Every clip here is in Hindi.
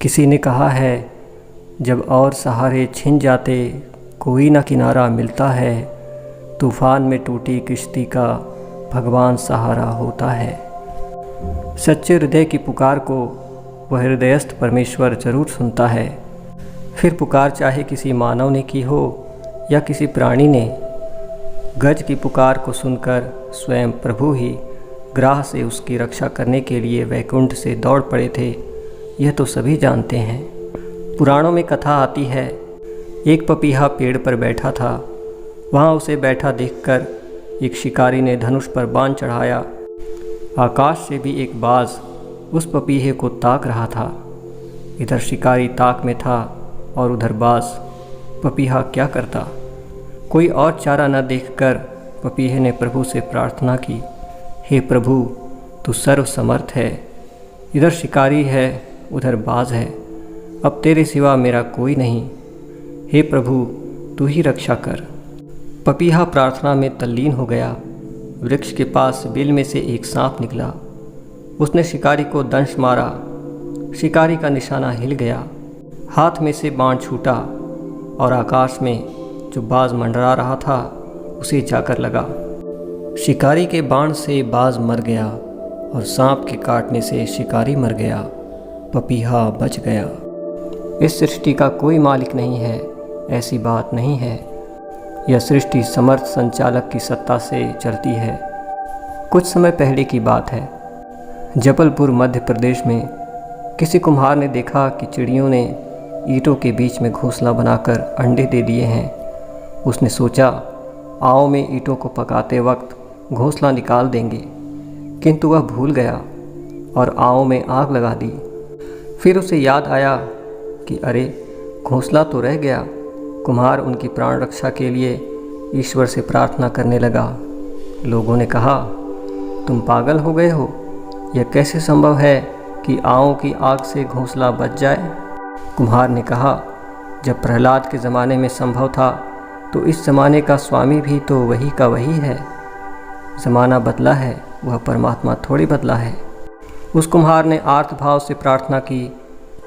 किसी ने कहा है, जब और सहारे छिन जाते कोई ना किनारा मिलता है, तूफ़ान में टूटी किश्ती का भगवान सहारा होता है। सच्चे हृदय की पुकार को वह हृदयस्थ परमेश्वर ज़रूर सुनता है। फिर पुकार चाहे किसी मानव ने की हो या किसी प्राणी ने। गज की पुकार को सुनकर स्वयं प्रभु ही ग्राह से उसकी रक्षा करने के लिए वैकुंठ से दौड़ पड़े थे, यह तो सभी जानते हैं। पुराणों में कथा आती है, एक पपीहा पेड़ पर बैठा था। वहाँ उसे बैठा देखकर एक शिकारी ने धनुष पर बाण चढ़ाया। आकाश से भी एक बाज उस पपीहे को ताक रहा था। इधर शिकारी ताक में था और उधर बाज। पपीहा क्या करता? कोई और चारा न देखकर पपीहे ने प्रभु से प्रार्थना की, हे प्रभु, तू सर्वसमर्थ है। इधर शिकारी है, उधर बाज है। अब तेरे सिवा मेरा कोई नहीं। हे प्रभु, तू ही रक्षा कर। पपीहा प्रार्थना में तल्लीन हो गया। वृक्ष के पास बिल में से एक सांप निकला। उसने शिकारी को दंश मारा। शिकारी का निशाना हिल गया। हाथ में से बाण छूटा और आकाश में जो बाज मंडरा रहा था उसे जाकर लगा। शिकारी के बाण से बाज मर गया और सांप के काटने से शिकारी मर गया। पपीहा बच गया। इस सृष्टि का कोई मालिक नहीं है, ऐसी बात नहीं है। यह सृष्टि समर्थ संचालक की सत्ता से चलती है। कुछ समय पहले की बात है। जबलपुर मध्य प्रदेश में किसी कुम्हार ने देखा कि चिड़ियों ने ईंटों के बीच में घोंसला बनाकर अंडे दे दिए हैं। उसने सोचा, आव में ईंटों को पकाते वक्त घोंसला निकाल देंगे, किंतु वह भूल गया और आव में आग लगा दी। फिर उसे याद आया कि अरे, घोंसला तो रह गया। कुम्हार उनकी प्राण रक्षा के लिए ईश्वर से प्रार्थना करने लगा। लोगों ने कहा, तुम पागल हो गए हो? यह कैसे संभव है कि आव की आग से घोंसला बच जाए? कुम्हार ने कहा, जब प्रहलाद के ज़माने में संभव था तो इस ज़माने का स्वामी भी तो वही का वही है। ज़माना बदला है, वह परमात्मा थोड़ी बदला है। उस कुम्हार ने आर्त भाव से प्रार्थना की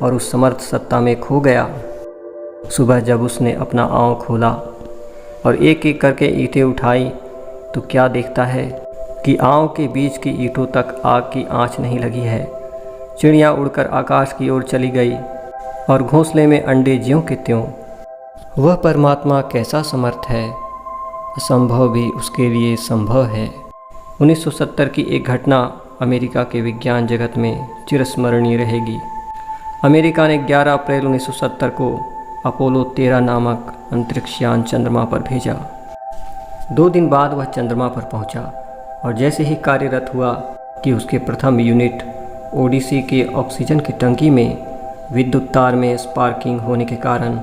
और उस समर्थ सत्ता में खो गया। सुबह जब उसने अपना आँव खोला और एक एक करके ईंटें उठाई तो क्या देखता है कि आँव के बीच की ईंटों तक आग की आंच नहीं लगी है। चिड़ियाँ उड़कर आकाश की ओर चली गई और घोंसले में अंडे ज्यों के त्यों। वह परमात्मा कैसा समर्थ है, असंभव भी उसके लिए संभव है। 1970 की एक घटना अमेरिका के विज्ञान जगत में चिरस्मरणीय रहेगी। अमेरिका ने 11 अप्रैल 1970 को अपोलो 13 नामक अंतरिक्ष यान चंद्रमा पर भेजा। 2 दिन बाद वह चंद्रमा पर पहुंचा और जैसे ही कार्यरत हुआ कि उसके प्रथम यूनिट ओडिसी के ऑक्सीजन की टंकी में विद्युत तार में स्पार्किंग होने के कारण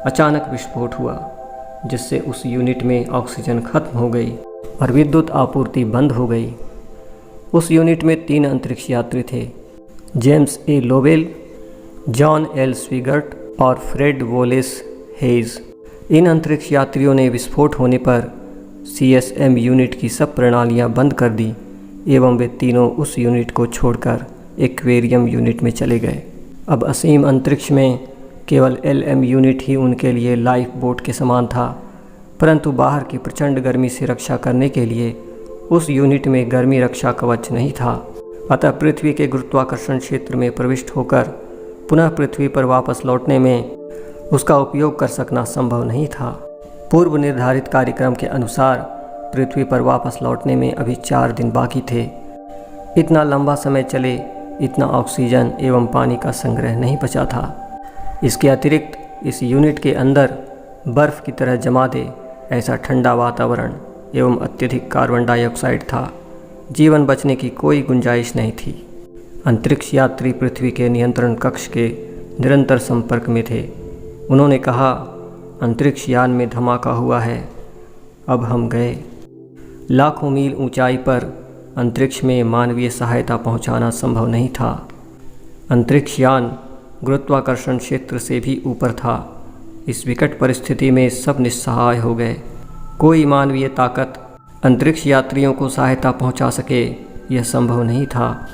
अचानक विस्फोट हुआ, जिससे उस यूनिट में ऑक्सीजन खत्म हो गई और विद्युत आपूर्ति बंद हो गई। उस यूनिट में 3 अंतरिक्ष यात्री थे, James A Lovell, John L Swigert और फ्रेड वोलेस हेज। इन अंतरिक्ष यात्रियों ने विस्फोट होने पर CSM यूनिट की सब प्रणालियां बंद कर दी एवं वे तीनों उस यूनिट को छोड़कर एक्वेरियम यूनिट में चले गए। अब असीम अंतरिक्ष में केवल LM यूनिट ही उनके लिए लाइफ बोट के समान था, परंतु बाहर की प्रचंड गर्मी से रक्षा करने के लिए उस यूनिट में गर्मी रक्षा कवच नहीं था। अतः पृथ्वी के गुरुत्वाकर्षण क्षेत्र में प्रविष्ट होकर पुनः पृथ्वी पर वापस लौटने में उसका उपयोग कर सकना संभव नहीं था। पूर्व निर्धारित कार्यक्रम के अनुसार पृथ्वी पर वापस लौटने में अभी 4 दिन बाकी थे। इतना लंबा समय चले, इतना ऑक्सीजन एवं पानी का संग्रह नहीं बचा था। इसके अतिरिक्त इस यूनिट के अंदर बर्फ़ की तरह जमा दे ऐसा ठंडा वातावरण एवं अत्यधिक कार्बन डाइऑक्साइड था। जीवन बचने की कोई गुंजाइश नहीं थी। अंतरिक्ष यात्री पृथ्वी के नियंत्रण कक्ष के निरंतर संपर्क में थे। उन्होंने कहा, अंतरिक्ष यान में धमाका हुआ है, अब हम गए। लाखों मील ऊंचाई पर अंतरिक्ष में मानवीय सहायता पहुंचाना संभव नहीं था। अंतरिक्ष यान गुरुत्वाकर्षण क्षेत्र से भी ऊपर था। इस विकट परिस्थिति में सब निस्सहाय हो गए। कोई मानवीय ताकत अंतरिक्ष यात्रियों को सहायता पहुंचा सके, यह संभव नहीं था।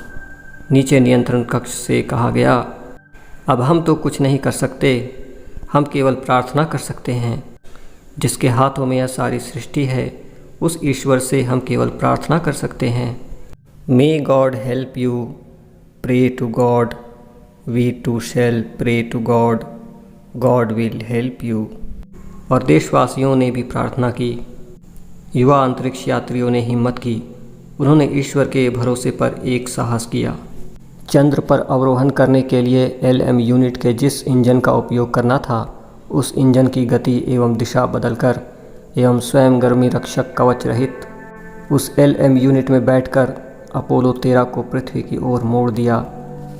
नीचे नियंत्रण कक्ष से कहा गया, अब हम तो कुछ नहीं कर सकते, हम केवल प्रार्थना कर सकते हैं। जिसके हाथों में यह सारी सृष्टि है, उस ईश्वर से हम केवल प्रार्थना कर सकते हैं। May God help you, pray to God, we too shall pray to God, God will help you. और देशवासियों ने भी प्रार्थना की। युवा अंतरिक्ष यात्रियों ने हिम्मत की। उन्होंने ईश्वर के भरोसे पर एक साहस किया। चंद्र पर अवरोहण करने के लिए LM यूनिट के जिस इंजन का उपयोग करना था, उस इंजन की गति एवं दिशा बदलकर एवं स्वयं गर्मी रक्षक कवच रहित उस LM यूनिट में बैठकर अपोलो 13 को पृथ्वी की ओर मोड़ दिया।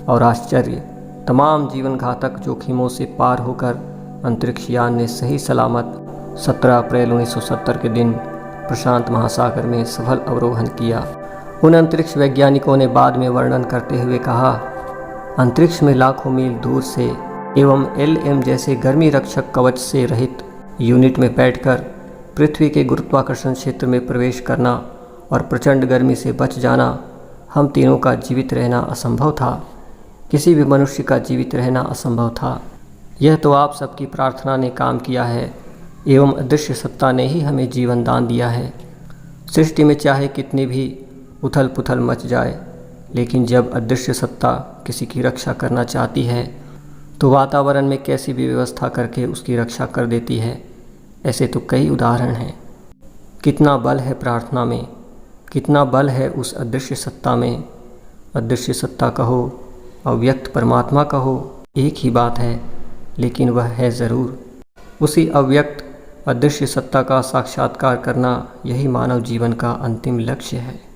और आश्चर्य, तमाम जीवन घातक जोखिमों से पार होकर अंतरिक्ष यान ने सही सलामत 17 अप्रैल 1970 के दिन प्रशांत महासागर में सफल अवरोहण किया। उन अंतरिक्ष वैज्ञानिकों ने बाद में वर्णन करते हुए कहा, अंतरिक्ष में लाखों मील दूर से एवं LM जैसे गर्मी रक्षक कवच से रहित यूनिट में बैठकर पृथ्वी के गुरुत्वाकर्षण क्षेत्र में प्रवेश करना और प्रचंड गर्मी से बच जाना, हम तीनों का जीवित रहना असंभव था। किसी भी मनुष्य का जीवित रहना असंभव था। यह तो आप सबकी प्रार्थना ने काम किया है एवं अदृश्य सत्ता ने ही हमें जीवन दान दिया है। सृष्टि में चाहे कितनी भी उथल पुथल मच जाए, लेकिन जब अदृश्य सत्ता किसी की रक्षा करना चाहती है तो वातावरण में कैसी भी व्यवस्था करके उसकी रक्षा कर देती है। ऐसे तो कई उदाहरण हैं। कितना बल है प्रार्थना में, कितना बल है उस अदृश्य सत्ता में। अदृश्य सत्ता कहो, अव्यक्त परमात्मा कहो, एक ही बात है, लेकिन वह है ज़रूर। उसी अव्यक्त अदृश्य सत्ता का साक्षात्कार करना, यही मानव जीवन का अंतिम लक्ष्य है।